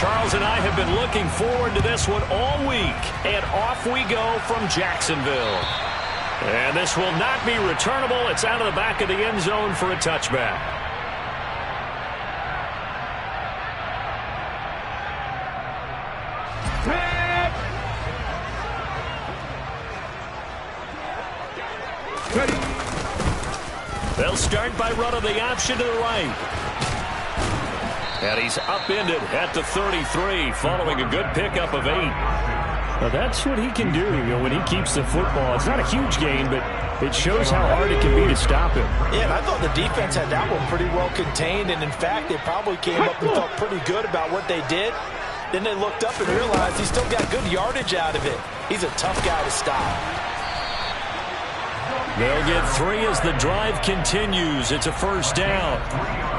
Charles and I have been looking forward to this one all week. And off we go from Jacksonville. And this will not be returnable. It's out of the back of the end zone for a touchback. They'll start by running the option to the right. And he's upended at the 33 following a good pickup of 8. Well, that's what he can do, when he keeps the football. It's not a huge gain, but it shows how hard it can be to stop him. Yeah, and I thought the defense had that one pretty well contained, and in fact, they probably came up and felt pretty good about what they did. Then they looked up and realized he still got good yardage out of it. He's a tough guy to stop. They'll get 3 as the drive continues. It's a first down.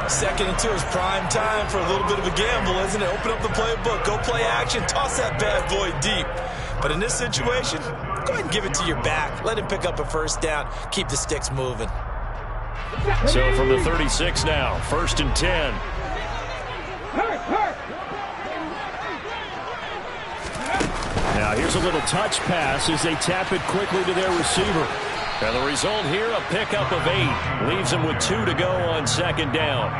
2nd and 2 is prime time for a little bit of a gamble, isn't it? Open up the playbook, go play action, toss that bad boy deep. But in this situation, go ahead and give it to your back. Let him pick up a first down. Keep the sticks moving. So from the 36 now, 1st and 10. Now here's a little touch pass as they tap it quickly to their receiver. And the result here, a pickup of 8. Leaves them with 2 to go on 2nd down.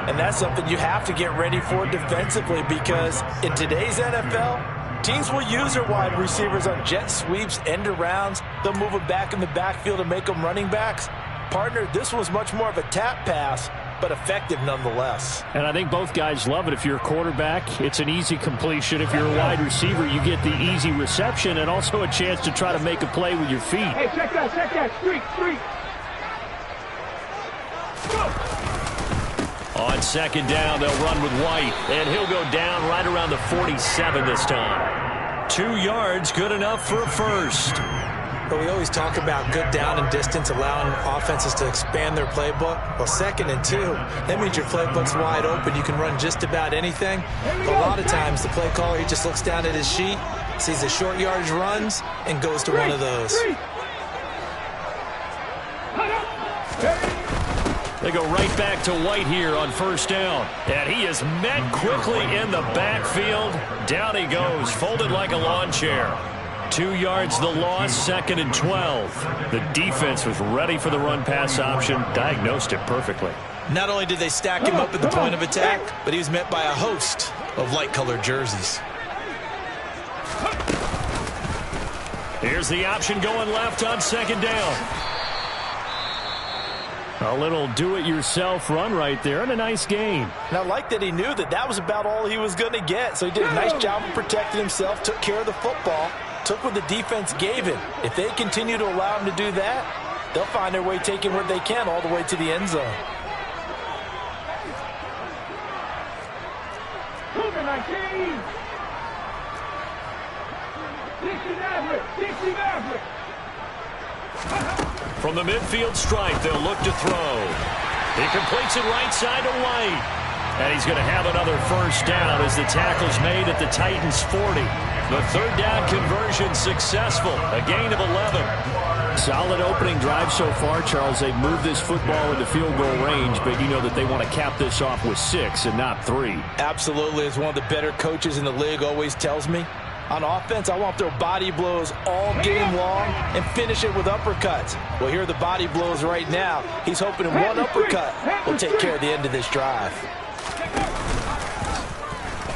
And that's something you have to get ready for defensively, because in today's NFL, teams will use their wide receivers on jet sweeps, end arounds. They'll move them back in the backfield and make them running backs. Partner, this was much more of a tap pass, but effective nonetheless. And I think both guys love it. If you're a quarterback, it's an easy completion. If you're a wide receiver, you get the easy reception and also a chance to try to make a play with your feet. Hey, check that, streak. On 2nd down, they'll run with White, and he'll go down right around the 47 this time. 2 yards, good enough for a first. But we always talk about good down and distance, allowing offenses to expand their playbook. Well, 2nd and 2, that means your playbook's wide open. You can run just about anything. But a lot of times, the play caller, he just looks down at his sheet, sees the short yardage runs, and goes to one of those. They go right back to White here on 1st down. And he is met quickly in the backfield. Down he goes, folded like a lawn chair. 2 yards the loss, 2nd and 12. The defense was ready for the run-pass option, diagnosed it perfectly. Not only did they stack him up at the point of attack, but he was met by a host of light-colored jerseys. Here's the option going left on 2nd down. A little do-it-yourself run right there, and a nice gain. And I like that he knew that that was about all he was going to get, so he did a nice job of protecting himself, took care of the football, took what the defense gave him. If they continue to allow him to do that, they'll find their way taking what they can all the way to the end zone. From the midfield stripe, they'll look to throw. He completes it right side to White. And he's going to have another first down as the tackle's made at the Titans' 40. The 3rd down conversion successful, a gain of 11. Solid opening drive so far, Charles. They've moved this football into field goal range, but you know that they want to cap this off with 6 and not 3. Absolutely, as one of the better coaches in the league always tells me. On offense, I want to throw body blows all game long and finish it with uppercuts. Well, here are the body blows right now. He's hoping one uppercut will take care of the end of this drive.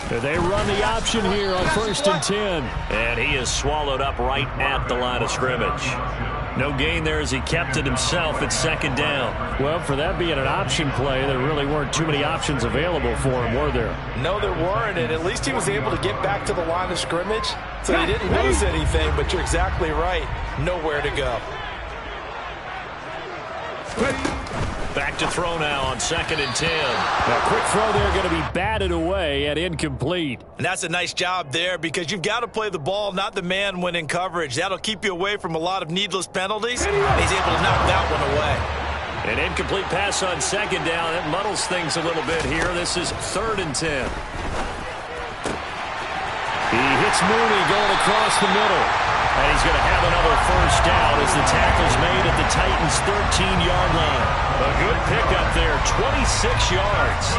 They run the option here on 1st and 10. And he is swallowed up right at the line of scrimmage. No gain there as he kept it himself at 2nd down. Well, for that being an option play, there really weren't too many options available for him, were there? No, there weren't, and at least he was able to get back to the line of scrimmage, so he didn't lose anything, but you're exactly right. Nowhere to go. Back to throw now on 2nd and 10. Now, quick throw there going to be batted away and incomplete. And that's a nice job there, because you've got to play the ball, not the man when in coverage. That'll keep you away from a lot of needless penalties. He's able to knock that one away. An incomplete pass on 2nd down. It muddles things a little bit here. This is 3rd and 10. He hits Mooney going across the middle. And he's going to have another first down as the tackle's made at the Titans' 13-yard line. A good pickup there, 26 yards.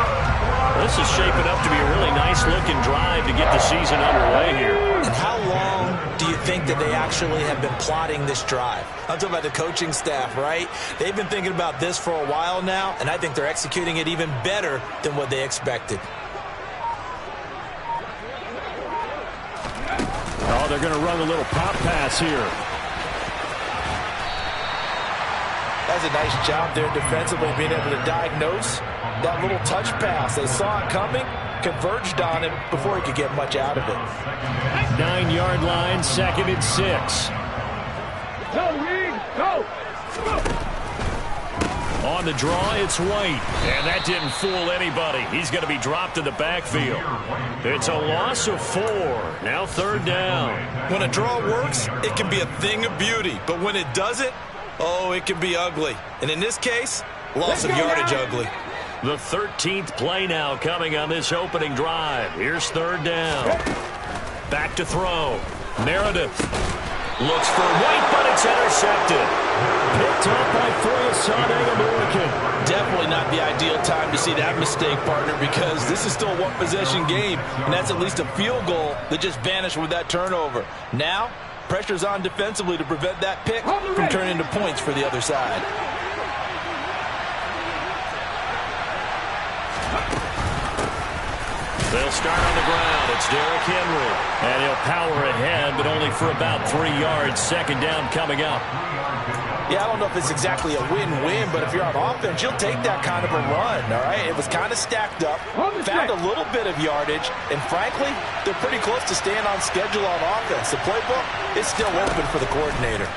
This is shaping up to be a really nice-looking drive to get the season underway here. And how long do you think that they actually have been plotting this drive? I'm talking about the coaching staff, right? They've been thinking about this for a while now, and I think they're executing it even better than what they expected. Oh, they're going to run a little pop pass here. That's a nice job there defensively, being able to diagnose that little touch pass. They saw it coming, converged on it before he could get much out of it. 9-yard line, 2nd and 6. Go, Reed, go! On the draw, it's White. And that didn't fool anybody. He's going to be dropped in the backfield. It's a loss of 4. Now 3rd down. When a draw works, it can be a thing of beauty. But when it doesn't, oh, it can be ugly. And in this case, loss of yardage ugly. The 13th play now coming on this opening drive. Here's 3rd down. Back to throw. Meredith looks for White, but it's intercepted. Picked up by Foyesade American. Definitely not the ideal time to see that mistake, partner, because this is still a one-possession game, and that's at least a field goal that just vanished with that turnover. Now, pressure's on defensively to prevent that pick from turning into points for the other side. They'll start on the ground. It's Derrick Henry. And he'll power ahead, but only for about 3 yards. 2nd down coming up. Yeah, I don't know if it's exactly a win-win, but if you're on offense, you'll take that kind of a run, all right? It was kind of stacked up, found a little bit of yardage, and frankly, they're pretty close to staying on schedule on offense. The playbook is still open for the coordinator.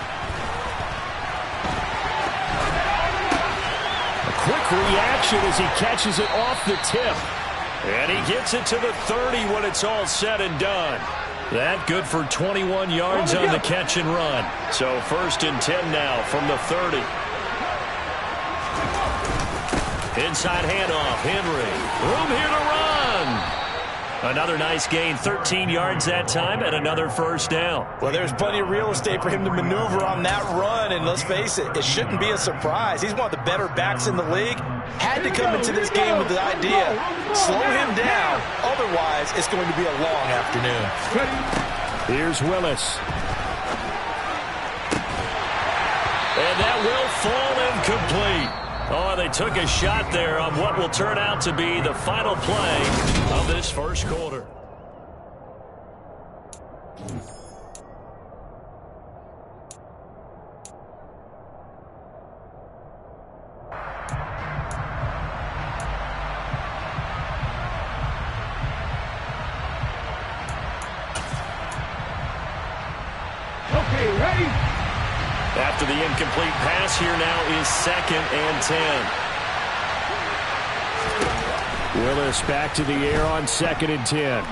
A quick reaction as he catches it off the tip. And he gets it to the 30 when it's all said and done. That good for 21 yards on the catch and run. So 1st and 10 now from the 30. Inside handoff, Henry. Room here to run. Another nice gain, 13 yards that time, and another first down. Well, there's plenty of real estate for him to maneuver on that run, and let's face it, it shouldn't be a surprise. He's one of the better backs in the league. Had to come into this game with the idea, slow him down, otherwise it's going to be a long afternoon. Here's Willis. And that will fall incomplete. Oh, they took a shot there on what will turn out to be the final play of this first quarter. Okay, ready? After the incomplete pass, here now is 2nd and 10. Willis back to the air on 2nd and 10.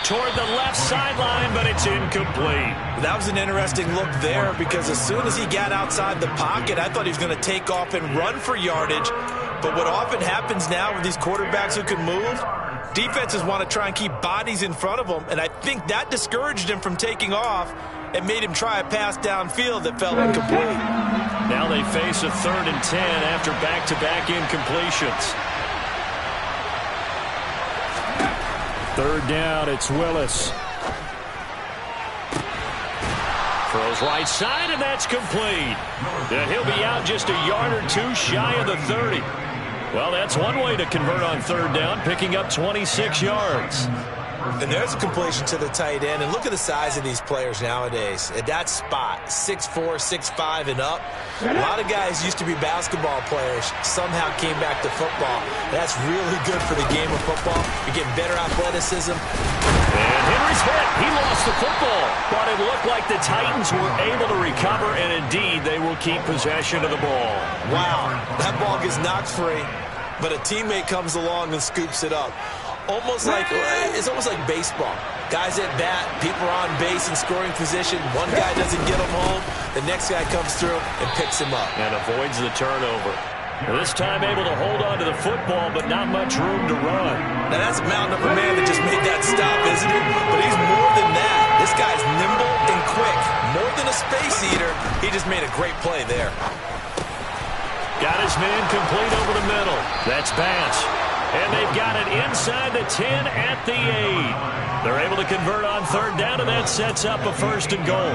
Toward the left sideline, but it's incomplete. That was an interesting look there because as soon as he got outside the pocket, I thought he was going to take off and run for yardage. But what often happens now with these quarterbacks who can move, defenses want to try and keep bodies in front of them, and I think that discouraged him from taking off and made him try a pass downfield that fell incomplete. Now they face a 3rd and 10 after back-to-back incompletions. 3rd down, it's Willis. Throws right side, and that's complete. And he'll be out just a yard or two shy of the 30. Well, that's one way to convert on 3rd down, picking up 26 yards. And there's a completion to the tight end. And look at the size of these players nowadays. At that spot, 6'4", 6'5", and up. A lot of guys used to be basketball players, somehow came back to football. That's really good for the game of football. You're getting better athleticism. And Henry's hit. He lost the football. But it looked like the Titans were able to recover, and indeed, they will keep possession of the ball. Wow, that ball gets knocked free, but a teammate comes along and scoops it up. It's almost like baseball. Guys at bat, people are on base in scoring position. One guy doesn't get him home. The next guy comes through and picks him up. And avoids the turnover. This time able to hold on to the football, but not much room to run. Now that's a mountain of a man that just made that stop, isn't it? But he's more than that. This guy's nimble and quick. More than a space eater, he just made a great play there. Got his man complete over the middle. That's Bass. And they've got it inside the 10 at the 8. They're able to convert on third down, and that sets up a 1st and goal.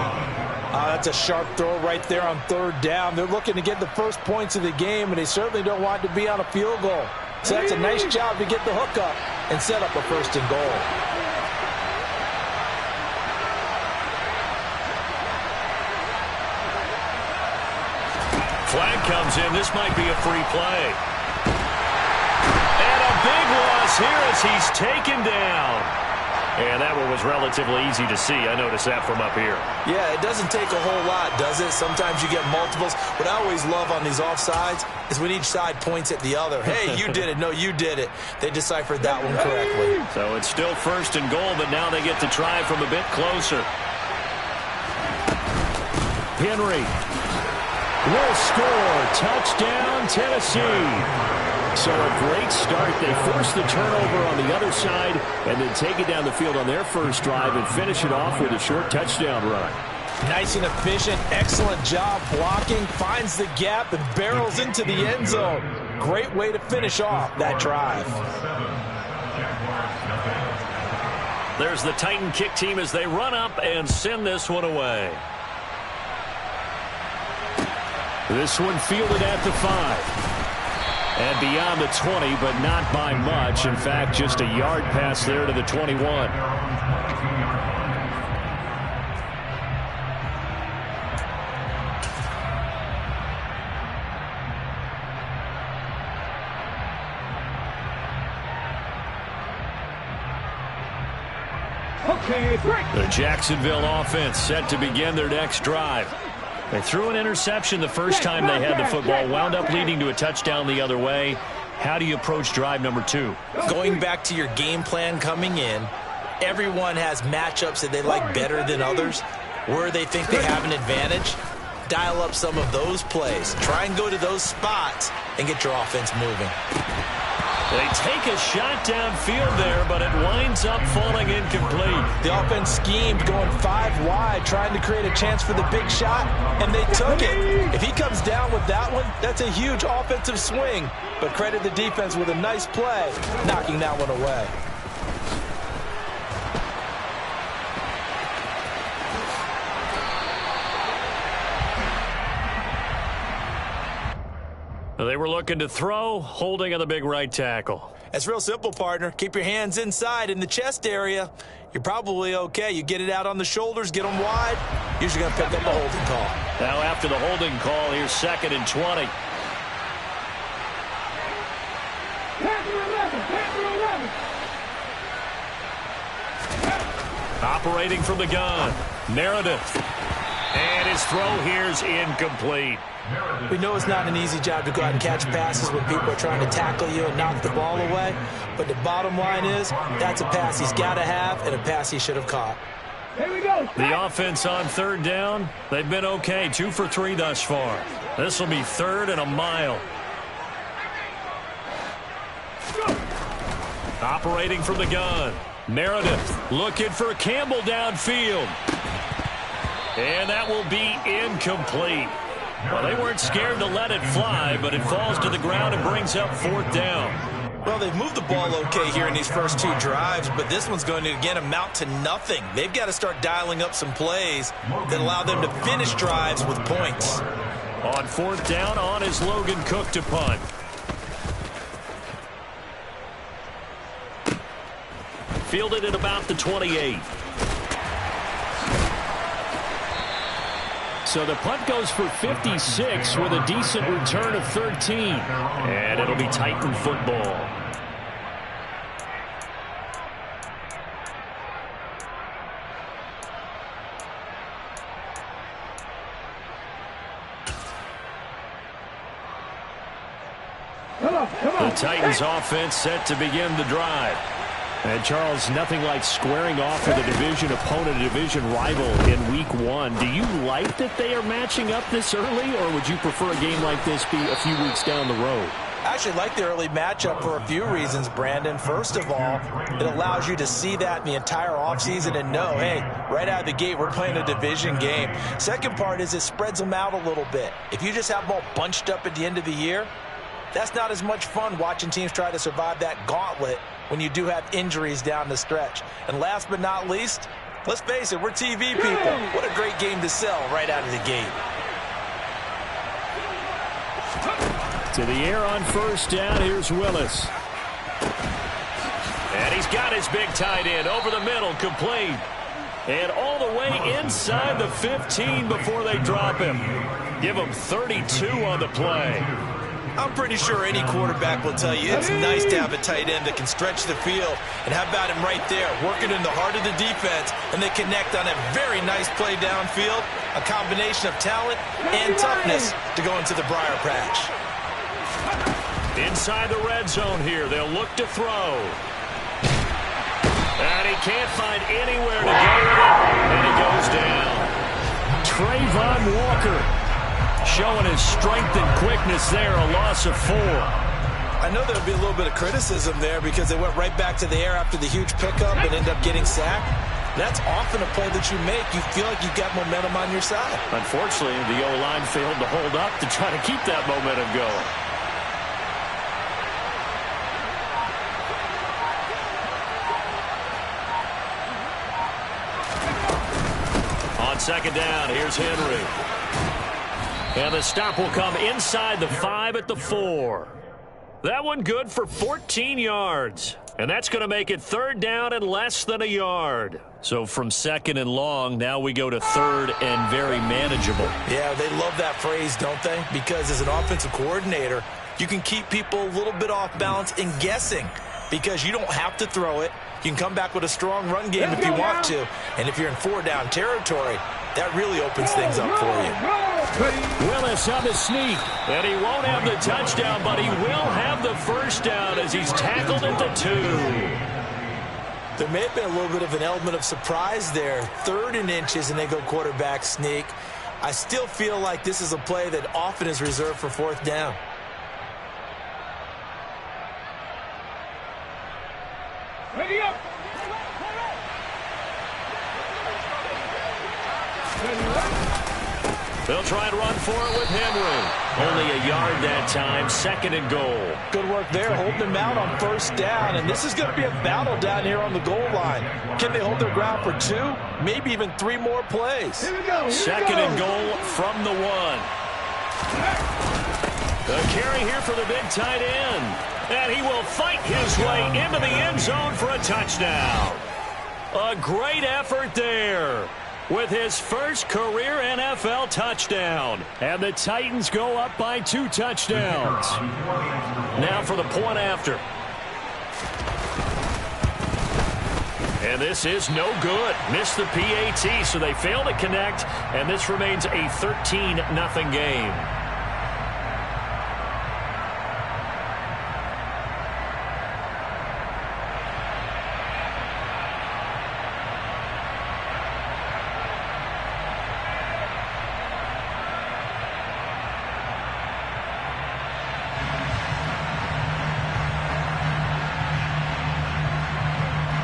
That's a sharp throw right there on third down. They're looking to get the first points of the game, and they certainly don't want to be on a field goal. So that's a nice job to get the hook up and set up a 1st and goal. Flag comes in. This might be a free play. And a big loss here as he's taken down. And that one was relatively easy to see. I noticed that from up here. Yeah, it doesn't take a whole lot, does it? Sometimes you get multiples. What I always love on these offsides is when each side points at the other. Hey, you did it. No, you did it. They deciphered that one correctly. So it's still 1st and goal, but now they get to try from a bit closer. Henry will score. Touchdown, Tennessee. So a great start. They force the turnover on the other side and then take it down the field on their first drive and finish it off with a short touchdown run. Nice and efficient. Excellent job blocking. Finds the gap and barrels into the end zone. Great way to finish off that drive. There's the Titan kick team as they run up and send this one away. This one fielded at the 5. And beyond the 20, but not by much. In fact, just a yard pass there to the 21. Okay, break. The Jacksonville offense set to begin their next drive. They threw an interception the first time they had the football, wound up leading to a touchdown the other way. How do you approach drive number 2? Going back to your game plan coming in, everyone has matchups that they like better than others, where they think they have an advantage. Dial up some of those plays. Try and go to those spots and get your offense moving. They take a shot downfield there, but it winds up falling incomplete. The offense schemed going 5 wide, trying to create a chance for the big shot, and they took it. If he comes down with that one, that's a huge offensive swing. But credit the defense with a nice play, knocking that one away. They were looking to throw, holding on the big right tackle. It's real simple, partner. Keep your hands inside in the chest area. You're probably okay. You get it out on the shoulders, get them wide. Usually going to pick up a holding call. Now after the holding call, here's 2nd and 20. Operating from the gun, Meredith. And his throw here's incomplete. We know it's not an easy job to go out and catch passes when people are trying to tackle you and knock the ball away. But the bottom line is, that's a pass he's got to have and a pass he should have caught. Here we go. The offense on third down, they've been okay. 2 for 3 thus far. This will be 3rd and a mile. Operating from the gun, Meredith looking for Campbell downfield. And that will be incomplete. Well, they weren't scared to let it fly, but it falls to the ground and brings up 4th down. Well, they've moved the ball okay here in these first 2 drives, but this one's going to, again, amount to nothing. They've got to start dialing up some plays that allow them to finish drives with points. On 4th down, on is Logan Cook to punt. Fielded at about the 28. So the punt goes for 56 with a decent return of 13. And it'll be Titan football. The Titans offense set to begin the drive. And, Charles, nothing like squaring off with a division opponent, a division rival in Week 1. Do you like that they are matching up this early, or would you prefer a game like this be a few weeks down the road? I especially like the early matchup for a few reasons, Brandon. First of all, it allows you to see that in the entire offseason and know, hey, right out of the gate, we're playing a division game. Second part is it spreads them out a little bit. If you just have them all bunched up at the end of the year, that's not as much fun watching teams try to survive that gauntlet when you do have injuries down the stretch. And last but not least, let's face it, we're TV people. What a great game to sell right out of the gate. To the air on first down, here's Willis. And he's got his big tight end over the middle, complete. And all the way inside the 15 before they drop him. Give him 32 on the play. I'm pretty sure any quarterback will tell you it's nice to have a tight end that can stretch the field. And how about him right there, working in the heart of the defense, and they connect on a very nice play downfield, a combination of talent and toughness to go into the briar patch. Inside the red zone here, they'll look to throw. And he can't find anywhere to go with it, and he goes down. Trayvon Walker showing his strength and quickness there, a loss of 4. I know there would be a little bit of criticism there because they went right back to the air after the huge pickup and ended up getting sacked. That's often a play that you make. You feel like you've got momentum on your side. Unfortunately, the O-line failed to hold up to try to keep that momentum going. On second down, here's Henry. And the stop will come inside the 5 at the 4. That one good for 14 yards. And that's going to make it third down and less than a yard. So from second and long, now we go to third and very manageable. Yeah, they love that phrase, don't they? Because as an offensive coordinator, you can keep people a little bit off balance and guessing because you don't have to throw it. You can come back with a strong run game if you want to. And if you're in 4-down territory, that really opens things up for you. Willis on the sneak. And he won't have the touchdown, but he will have the first down as he's tackled at the 2. There may have been a little bit of an element of surprise there. 3rd and inches, and they go quarterback sneak. I still feel like this is a play that often is reserved for 4th down. Ready up. They'll try and run for it with Henry. Only a yard that time, 2nd and goal. Good work there, holding them out on 1st down. And this is going to be a battle down here on the goal line. Can they hold their ground for 2, maybe even 3 more plays? Here we go. 2nd and goal from the 1. The carry here for the big tight end. And he will fight his way into the end zone for a touchdown. A great effort there with his first career NFL touchdown. And the Titans go up by 2 touchdowns. Now for the point after. And this is no good. Missed the PAT, so they fail to connect. And this remains a 13-0 game.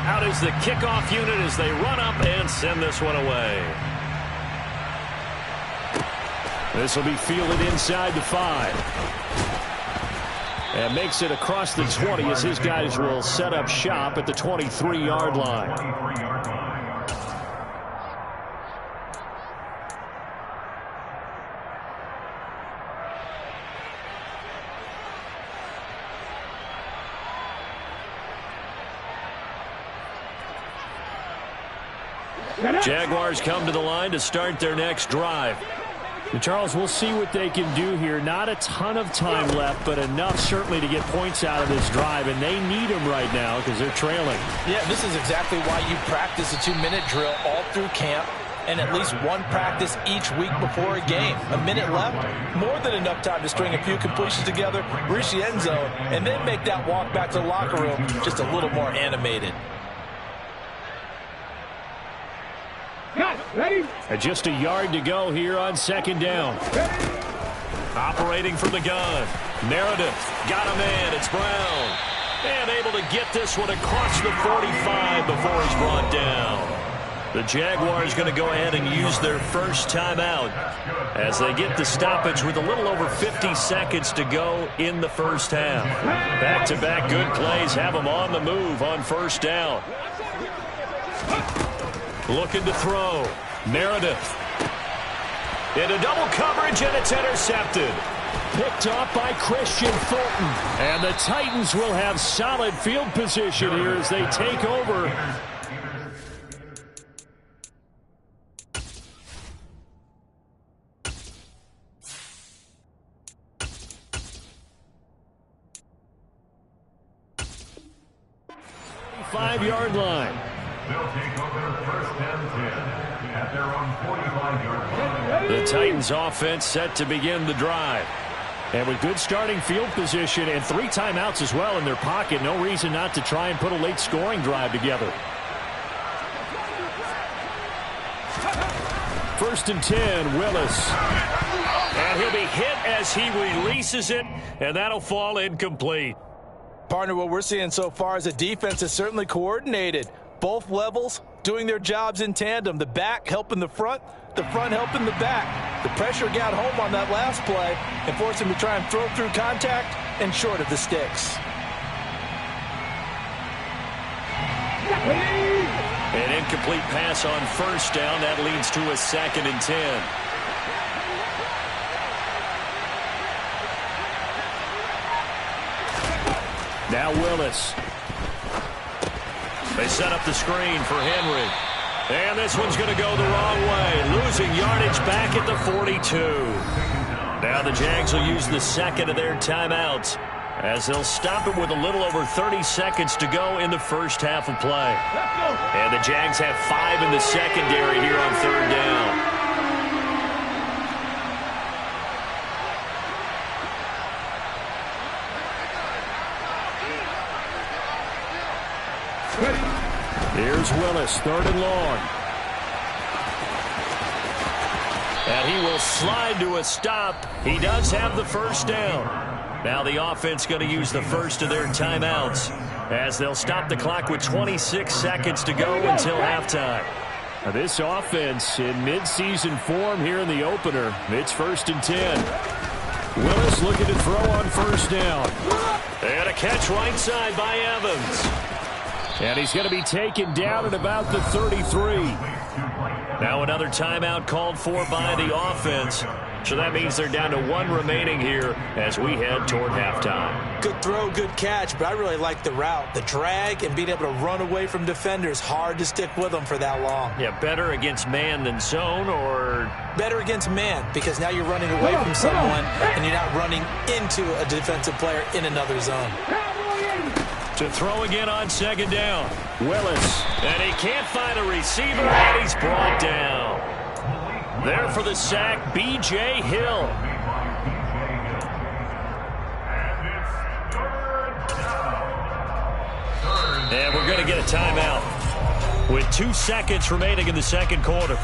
Out is the kickoff unit as they run up and send this one away. This will be fielded inside the 5. And makes it across the 20 as his guys will set up shop at the 23-yard line. Jaguars come to the line to start their next drive. And Charles, we'll see what they can do here. Not a ton of time left, but enough certainly to get points out of this drive, and they need them right now because they're trailing. Yeah, this is exactly why you practice a 2-minute drill all through camp and at least one practice each week before a game. A minute left, more than enough time to string a few completions together, reach the end zone, and then make that walk back to the locker room just a little more animated. Ready? Just a yard to go here on second down. Operating from the gun. Meredith got a man. It's Brown. And able to get this one across the 45 before he's brought down. The Jaguars going to go ahead and use their first timeout as they get the stoppage with a little over 50 seconds to go in the first half. Back-to-back good plays have them on the move on first down. Looking to throw. Meredith. Into double coverage, and it's intercepted. Picked off by Christian Fulton. And the Titans will have solid field position here as they take over. Five-yard line. They'll take over first and 10 at their own 45-yard line. The Titans offense set to begin the drive. And with good starting field position and 3 timeouts as well in their pocket, no reason not to try and put a late scoring drive together. First and 10, Willis. And he'll be hit as he releases it, and that'll fall incomplete. Partner, what we're seeing so far is the defense is certainly coordinated. Both levels doing their jobs in tandem. The back helping the front helping the back. The pressure got home on that last play and forced him to try and throw through contact and short of the sticks. An incomplete pass on first down. That leads to a 2nd and 10. Now Willis. They set up the screen for Henry. And this one's going to go the wrong way. Losing yardage back at the 42. Now the Jags will use the second of their timeouts as they'll stop it with a little over 30 seconds to go in the first half of play. And the Jags have 5 in the secondary here on third down. Here's Willis, 3rd and long. And he will slide to a stop. He does have the first down. Now the offense going to use the first of their timeouts as they'll stop the clock with 26 seconds to go until halftime. Now this offense in midseason form here in the opener. It's 1st and 10. Willis looking to throw on first down. And a catch right side by Evans. And he's going to be taken down at about the 33. Now another timeout called for by the offense. So that means they're down to 1 remaining here as we head toward halftime. Good throw, good catch, but I really like the route. The drag and being able to run away from defenders. Hard to stick with them for that long. Yeah, better against man than zone, or? Better against man, because now you're running away from someone and you're not running into a defensive player in another zone. To throw again on 2nd down. Willis. And he can't find a receiver, and he's brought down. There for the sack, B.J. Hill. And we're going to get a timeout with 2 seconds remaining in the second quarter.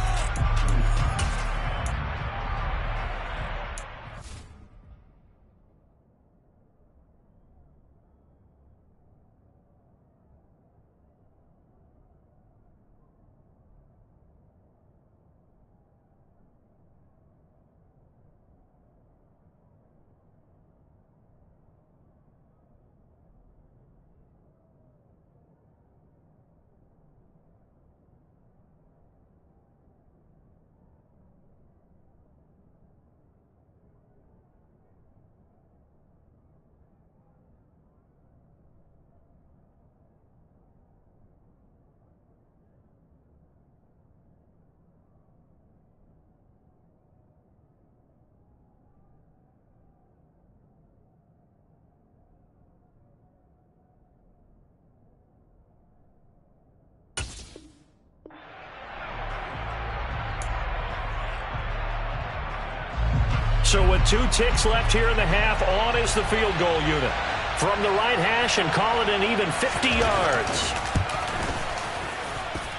So with 2 ticks left here in the half, on is the field goal unit. From the right hash and call it an even 50 yards.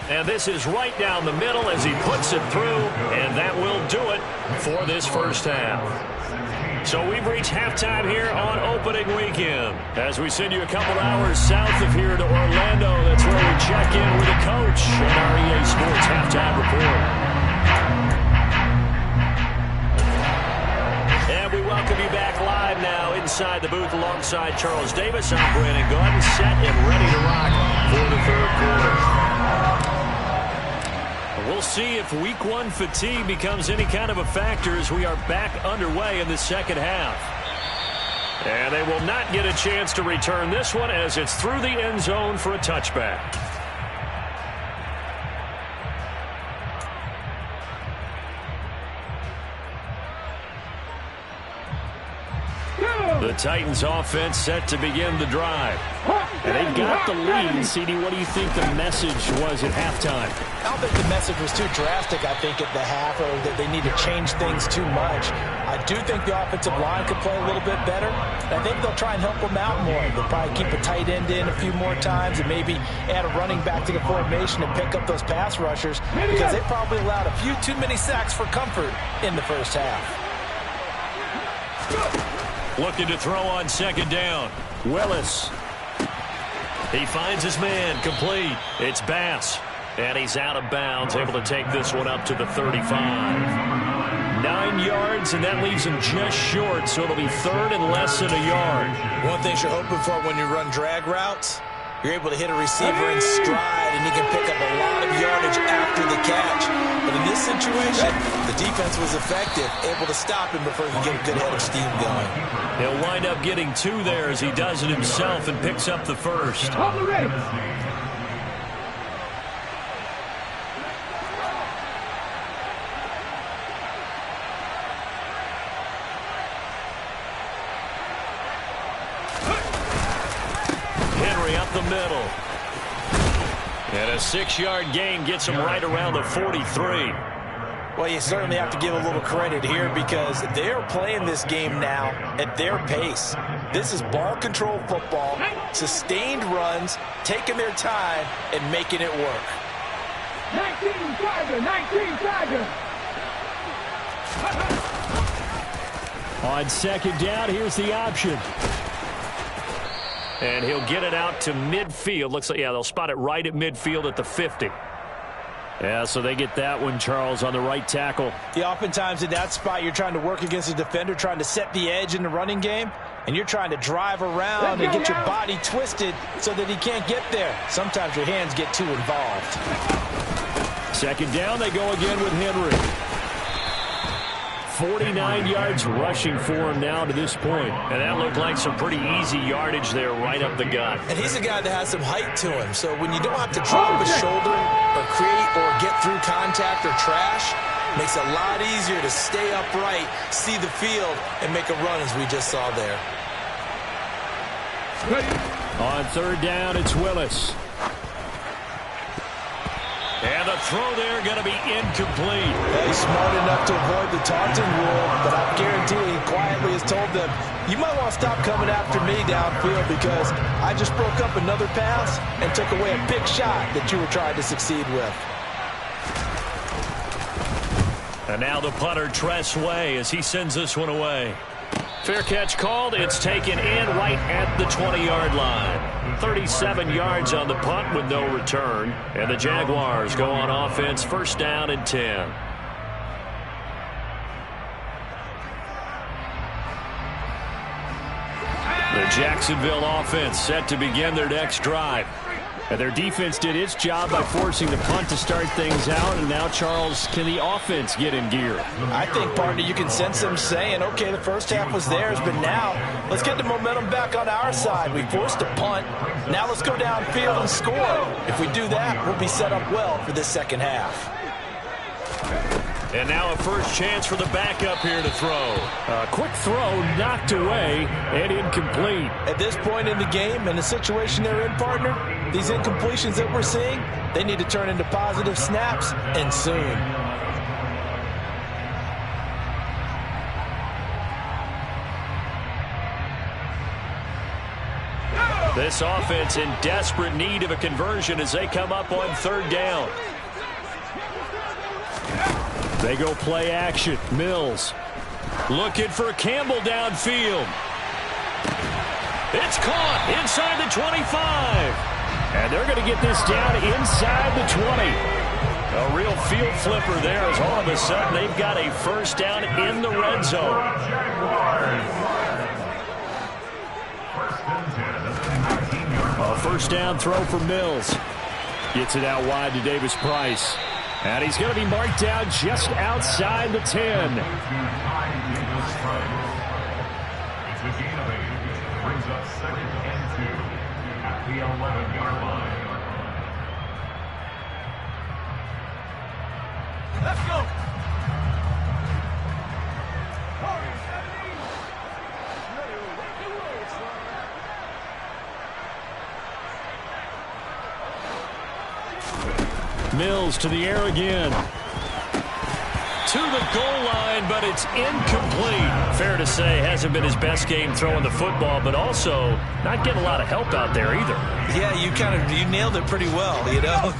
And this is right down the middle as he puts it through, and that will do it for this first half. So we've reached halftime here on opening weekend. As we send you a couple hours south of here to Orlando, that's where we check in with the coach on our EA Sports Halftime Report. And we welcome you back live now inside the booth alongside Charles Davis. I'm Brandon Gordon, set and ready to rock for the third quarter. We'll see if week one fatigue becomes any kind of a factor as we are back underway in the second half. And they will not get a chance to return this one as it's through the end zone for a touchback. The Titans offense set to begin the drive. And they've got the lead. CD, what do you think the message was at halftime? I don't think the message was too drastic, I think, at the half, or that they need to change things too much. I do think the offensive line could play a little bit better. I think they'll try and help them out more. They'll probably keep a tight end in a few more times and maybe add a running back to the formation and pick up those pass rushers because they probably allowed a few too many sacks for comfort in the first half. Looking to throw on second down. Willis. He finds his man, complete. It's Bass. And he's out of bounds, able to take this one up to the 35. 9 yards, and that leaves him just short, so it'll be third and less than a yard. One thing you're hoping for when you run drag routes, you're able to hit a receiver in stride, and he can pick up a lot of yardage after the catch. But in this situation, the defense was effective, able to stop him before he could get a good head of steam going. He'll wind up getting 2 there as he does it himself and picks up the first. Henry up the middle. And a 6-yard gain gets him right around the 43. Well, you certainly have to give a little credit here because they're playing this game now at their pace. This is ball control football, sustained runs, taking their time, and making it work. 19 Tiger. On second down, here's the option. And he'll get it out to midfield. Looks like, yeah, they'll spot it right at midfield at the 50. Yeah, so they get that one, Charles, on the right tackle. Yeah, oftentimes in that spot, you're trying to work against a defender, trying to set the edge in the running game, and you're trying to drive around and get your body twisted so that he can't get there. Sometimes your hands get too involved. Second down, they go again with Henry. 49 yards rushing for him now to this point. And that looked like some pretty easy yardage there right up the gut. And he's a guy that has some height to him. So when you don't have to drop a shoulder or create or get through contact or trash, makes it a lot easier to stay upright, see the field, and make a run as we just saw there. On third down, it's Willis. And the throw there going to be incomplete. Yeah, he's smart enough to avoid the taunting rule, but I guarantee he quietly has told them, you might want to stop coming after me downfield because I just broke up another pass and took away a big shot that you were trying to succeed with. And now the punter, Tress Way, as he sends this one away. Fair catch called. It's taken in right at the 20-yard line. 37 yards on the punt with no return. And the Jaguars go on offense, first down and 10. The Jacksonville offense set to begin their next drive. And their defense did its job by forcing the punt to start things out. And now, Charles, can the offense get in gear? I think, partner, you can sense them saying, okay, the first half was theirs, but now let's get the momentum back on our side. We forced a punt. Now let's go downfield and score. If we do that, we'll be set up well for this second half. And now a first chance for the backup here to throw. A quick throw knocked away and incomplete. At this point in the game and the situation they're in, partner, these incompletions that we're seeing, they need to turn into positive snaps, and soon. This offense in desperate need of a conversion as they come up on third down. They go play action. Mills. Looking for Campbell downfield. It's caught inside the 25. And they're going to get this down inside the 20. A real field flipper there as all of a sudden they've got a first down in the red zone. A first down throw for Mills. Gets it out wide to Davis Price. And he's going to be marked down just outside the 10. Brings up 2nd and 2 at the 11-yard line. Let's go. Mills to the air again. To the goal line, but it's incomplete. Fair to say, hasn't been his best game throwing the football, but also not getting a lot of help out there either. Yeah, you nailed it pretty well, you know.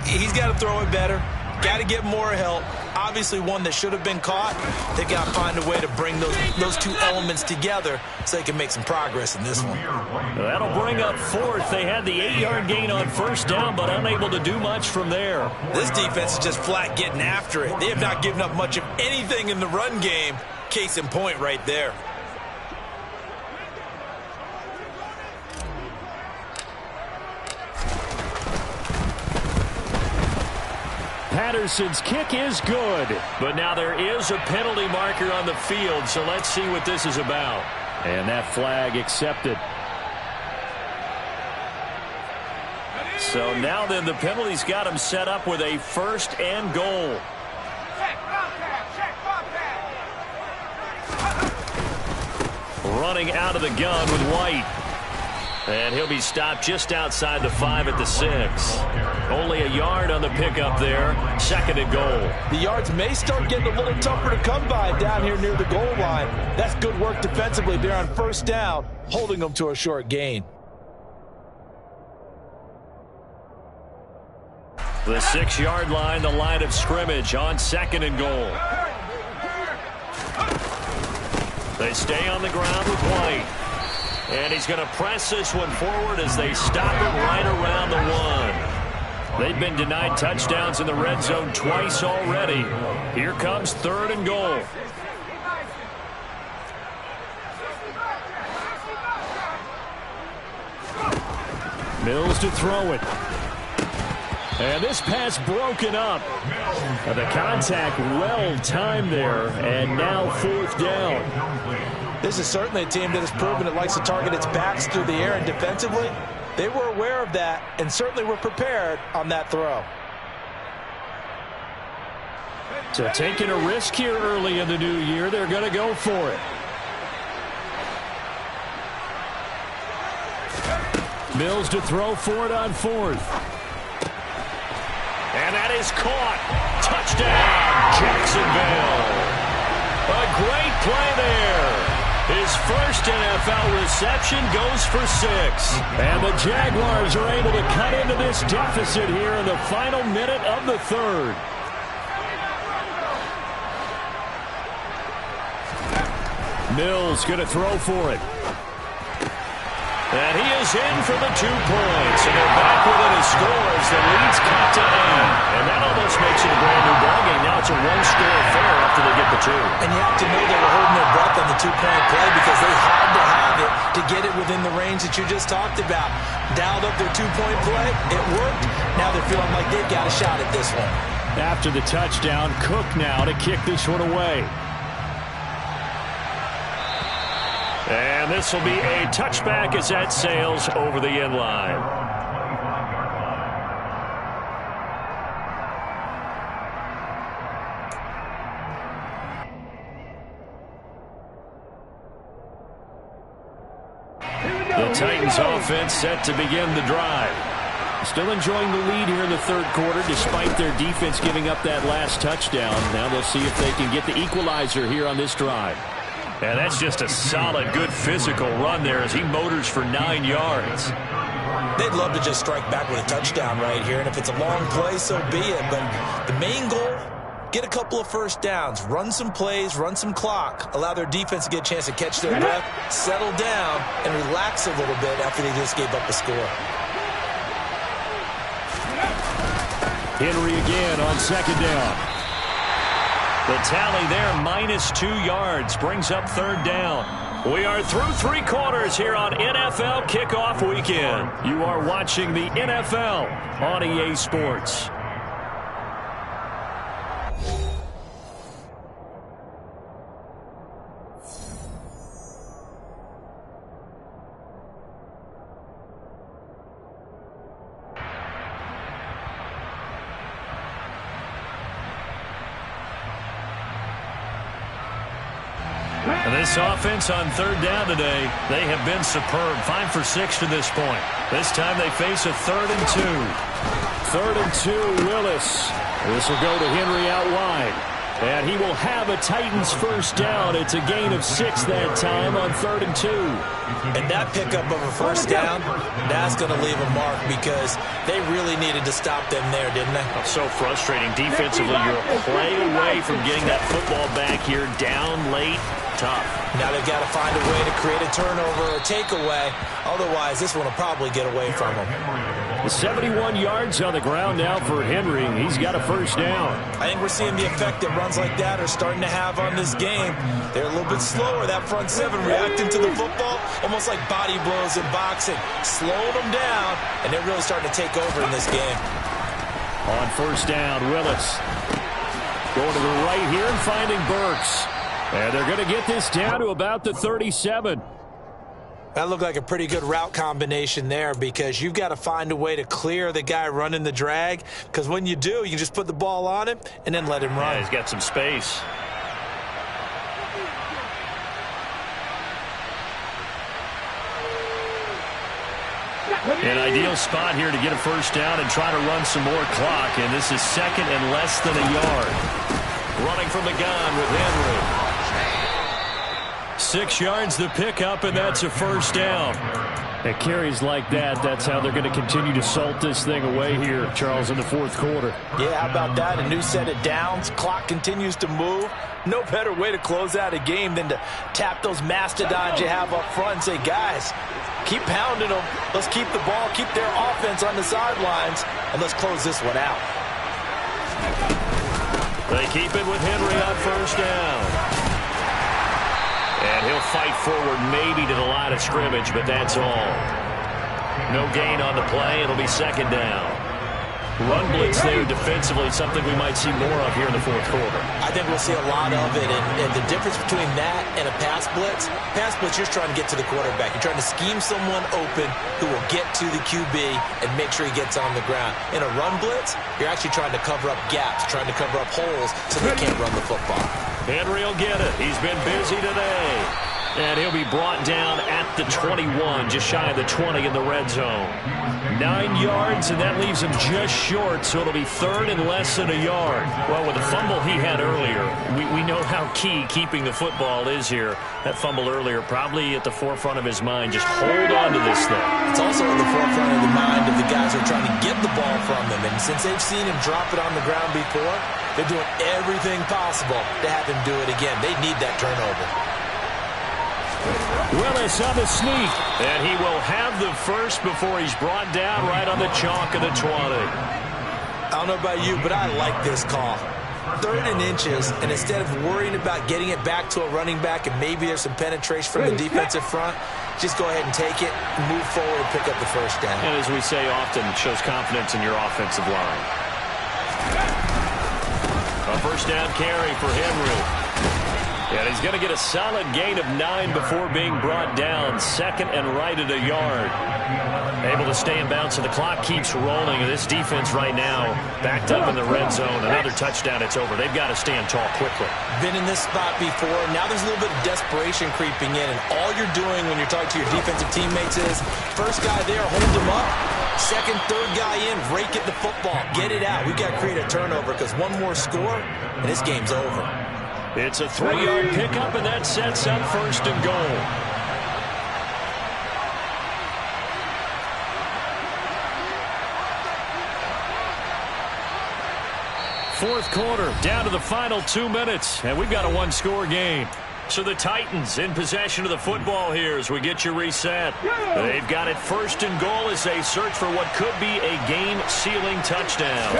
He's got to throw it better. Got to get more help. Obviously one that should have been caught. They got to find a way to bring those two elements together so they can make some progress in this one. That'll bring up 4th. They had the 8-yard gain on first down, but unable to do much from there. This defense is just flat getting after it. They have not given up much of anything in the run game. Case in point right there. Patterson's kick is good, but now there is a penalty marker on the field, so let's see what this is about. And that flag accepted. So now then the penalty's got him set up with a 1st and goal. Running out of the gun with White. And he'll be stopped just outside the 5 at the 6. Only a yard on the pickup there. 2nd and goal. The yards may start getting a little tougher to come by down here near the goal line. That's good work defensively there on first down, holding them to a short gain. The 6-yard line, the line of scrimmage on 2nd and goal. They stay on the ground with White. And he's going to press this one forward as they stop him right around the 1. They've been denied touchdowns in the red zone twice already. Here comes 3rd and goal. Mills to throw it. And this pass broken up. The contact well timed there. And now 4th down. This is certainly a team that has proven it likes to target its backs through the air, and defensively, they were aware of that and certainly were prepared on that throw. So taking a risk here early in the new year, they're going to go for it. Mills to throw for it on 4th. And that is caught. Touchdown, Jacksonville. A great play there. His first NFL reception goes for 6. And the Jaguars are able to cut into this deficit here in the final minute of the 3rd. Mills going to throw for it. And he is in for the 2 points. And they're back within a score as the lead's cut to 8. And that almost makes it a brand new ballgame. Now it's a 1-score affair after they get the 2. And you have to know they were holding their breath on the 2-point play because they had to have it to get it within the range that you just talked about. Dialed up their 2-point play. It worked. Now they're feeling like they've got a shot at this one. After the touchdown, Cook now to kick this one away. And this will be a touchback as that sails over the end line. The Titans offense set to begin the drive. Still enjoying the lead here in the 3rd quarter despite their defense giving up that last touchdown. Now they'll see if they can get the equalizer here on this drive. And that's just a solid, good physical run there as he motors for 9 yards. They'd love to just strike back with a touchdown right here, and if it's a long play, so be it. But the main goal, get a couple of first downs, run some plays, run some clock, allow their defense to get a chance to catch their breath, settle down, and relax a little bit after they just gave up a score. Henry again on second down. The tally there, -2 yards, brings up third down. We are through 3 quarters here on NFL Kickoff Weekend. You are watching the NFL on EA Sports. And this offense on third down today, they have been superb. 5 for 6 to this point. This time they face a 3rd and 2. 3rd and 2, Willis. This will go to Henry out wide. And he will have a Titans first down. It's a gain of 6 that time on 3rd and 2. And that pickup of a first down, that's going to leave a mark because they really needed to stop them there, didn't they? So frustrating. Defensively, you're a play away from getting that football back here. Down late, tough. Now they've got to find a way to create a turnover or takeaway. Otherwise, this one will probably get away from them. 71 yards on the ground now for Henry. He's got a first down. I think we're seeing the effect that runs like that are starting to have on this game. They're a little bit slower, that front seven, reacting to the football, almost like body blows in boxing. Slowing them down, and they're really starting to take over in this game. On first down, Willis going to the right here and finding Burks. And they're going to get this down to about the 37. That looked like a pretty good route combination there because you've got to find a way to clear the guy running the drag, because when you do, you can just put the ball on him and then let him run. Yeah, he's got some space. An ideal spot here to get a first down and try to run some more clock, and this is 2nd and less than a yard. Running from the gun with Henry. 6 yards the pickup, and that's a first down. At carries like that, that's how they're going to continue to salt this thing away here, Charles, in the 4th quarter. Yeah, how about that? A new set of downs. Clock continues to move. No better way to close out a game than to tap those mastodons you have up front and say, guys, keep pounding them. Let's keep the ball, keep their offense on the sidelines, and let's close this one out. They keep it with Henry on first down. And he'll fight forward maybe to the line of scrimmage, but that's all. No gain on the play. It'll be 2nd down. Run blitz there defensively, something we might see more of here in the 4th quarter. I think we'll see a lot of it, and the difference between that and a pass blitz, you're just trying to get to the quarterback. You're trying to scheme someone open who will get to the QB and make sure he gets on the ground. In a run blitz, you're actually trying to cover up gaps, trying to cover up holes so they can't run the football. Henry will get it. He's been busy today. And he'll be brought down at the 21, just shy of the 20 in the red zone. 9 yards, and that leaves him just short, so it'll be 3rd and less than a yard. Well, with the fumble he had earlier, we know how key keeping the football is here. That fumble earlier probably at the forefront of his mind. Just hold on to this thing. It's also at the forefront of the mind of the guys who are trying to get the ball from him. And since they've seen him drop it on the ground before, they're doing everything possible to have him do it again. They need that turnover. Willis on the sneak. And he will have the first before he's brought down right on the chalk of the 20. I don't know about you, but I like this call. 3rd and inches, and instead of worrying about getting it back to a running back and maybe there's some penetration from the defensive front, just go ahead and take it, move forward, and pick up the first down. And as we say often, it shows confidence in your offensive line. A first down carry for Henry. And he's going to get a solid gain of 9 before being brought down. 2nd and right at a yard. Able to stay in bounds, so the clock keeps rolling. And this defense right now backed up in the red zone. Another touchdown, it's over. They've got to stand tall quickly. Been in this spot before. Now there's a little bit of desperation creeping in. And all you're doing when you're talking to your defensive teammates is, first guy there, hold him up. 2nd, 3rd guy in, rake at the football. Get it out. We've got to create a turnover because one more score, and this game's over. It's a 3-yard pickup, and that sets up 1st and goal. Fourth quarter, down to the final 2 minutes, and we've got a one-score game. So the Titans in possession of the football here as we get you reset. They've got it first and goal as they search for what could be a game-sealing touchdown.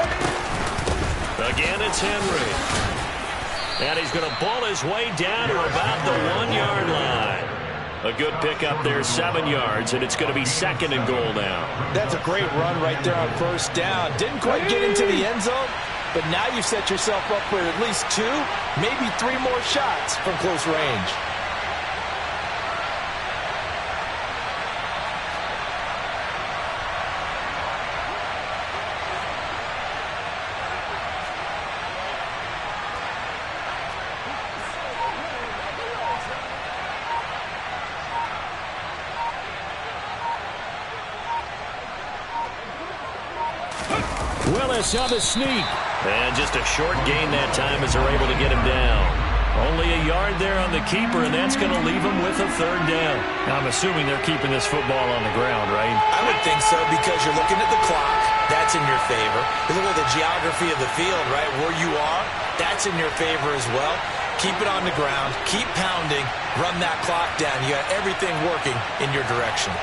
Again, it's Henry. And he's going to ball his way down to about the 1-yard line. A good pickup there, 7 yards, and it's going to be second and goal now. That's a great run right there on first down. Didn't quite get into the end zone, but now you've set yourself up for at least 2, maybe 3 more shots from close range. Willis on the sneak. And just a short gain that time as they're able to get him down. Only a yard there on the keeper, and that's going to leave him with a third down. Now, I'm assuming they're keeping this football on the ground, right? I would think so because you're looking at the clock. That's in your favor. You look at the geography of the field, right? Where you are, that's in your favor as well. Keep it on the ground. Keep pounding. Run that clock down. You got everything working in your direction.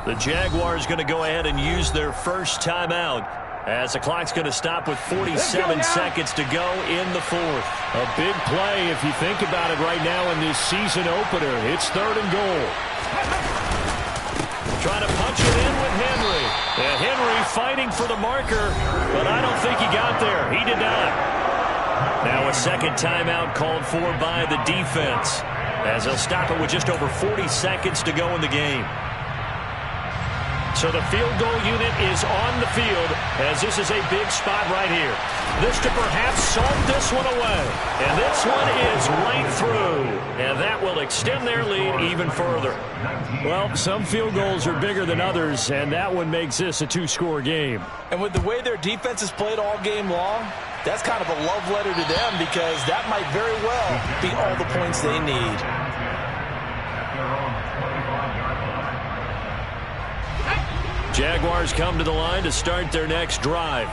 The Jaguars going to go ahead and use their first timeout as the clock's going to stop with 47 seconds to go in the fourth. A big play if you think about it right now in this season opener. It's third and goal. Trying to punch it in with Henry. And Henry fighting for the marker, but I don't think he got there. He did not. Now a second timeout called for by the defense as they'll stop it with just over 40 seconds to go in the game. So the field goal unit is on the field as this is a big spot right here. This to perhaps solve this one away. And this one is right through. And that will extend their lead even further. Well, some field goals are bigger than others, and that one makes this a 2-score game. And with the way their defense has played all game long, that's kind of a love letter to them because that might very well be all the points they need. Jaguars come to the line to start their next drive.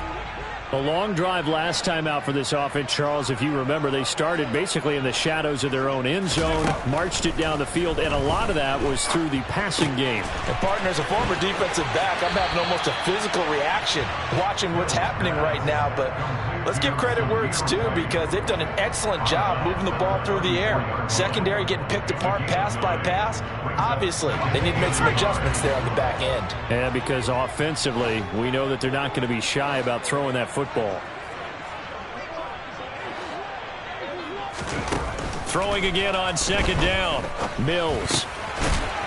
A long drive last time out for this offense, Charles. If you remember, they started basically in the shadows of their own end zone, marched it down the field, and a lot of that was through the passing game. And partner, as a former defensive back, I'm having almost a physical reaction watching what's happening right now. But let's give credit where it's due because they've done an excellent job moving the ball through the air. Secondary getting picked apart pass by pass. Obviously, they need to make some adjustments there on the back end. And because offensively, we know that they're not going to be shy about throwing that football. Throwing again on second down. Mills.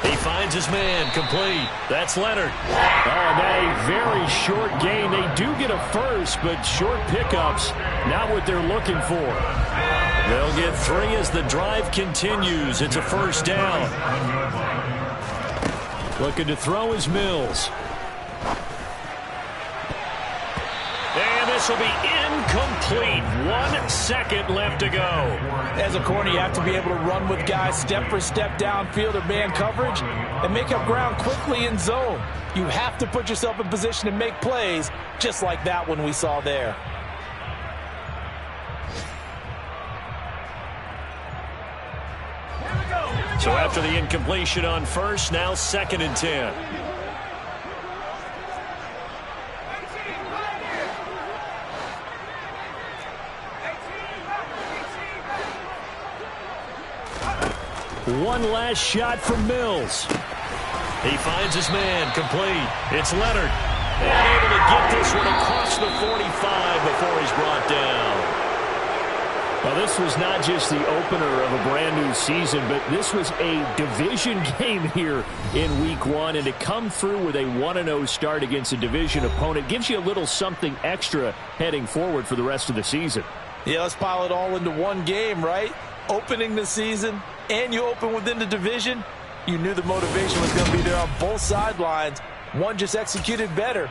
He finds his man, complete. That's Leonard. Oh, a very short gain. They do get a first, but short pickups, not what they're looking for. They'll get 3 as the drive continues. It's a first down. Looking to throw is Mills. And this will be incomplete. 1 second left to go. As a corner, you have to be able to run with guys step for step downfield or man coverage and make up ground quickly in zone. You have to put yourself in position to make plays just like that one we saw there. So after the incompletion on first, now second and 10. One last shot from Mills. He finds his man, complete. It's Leonard. And able to get this one across the 45 before he's brought down. Well, this was not just the opener of a brand-new season, but this was a division game here in Week 1. And to come through with a 1-0 start against a division opponent gives you a little something extra heading forward for the rest of the season. Yeah, let's pile it all into one game, right? Opening the season, and you open within the division. You knew the motivation was going to be there on both sidelines. One just executed better.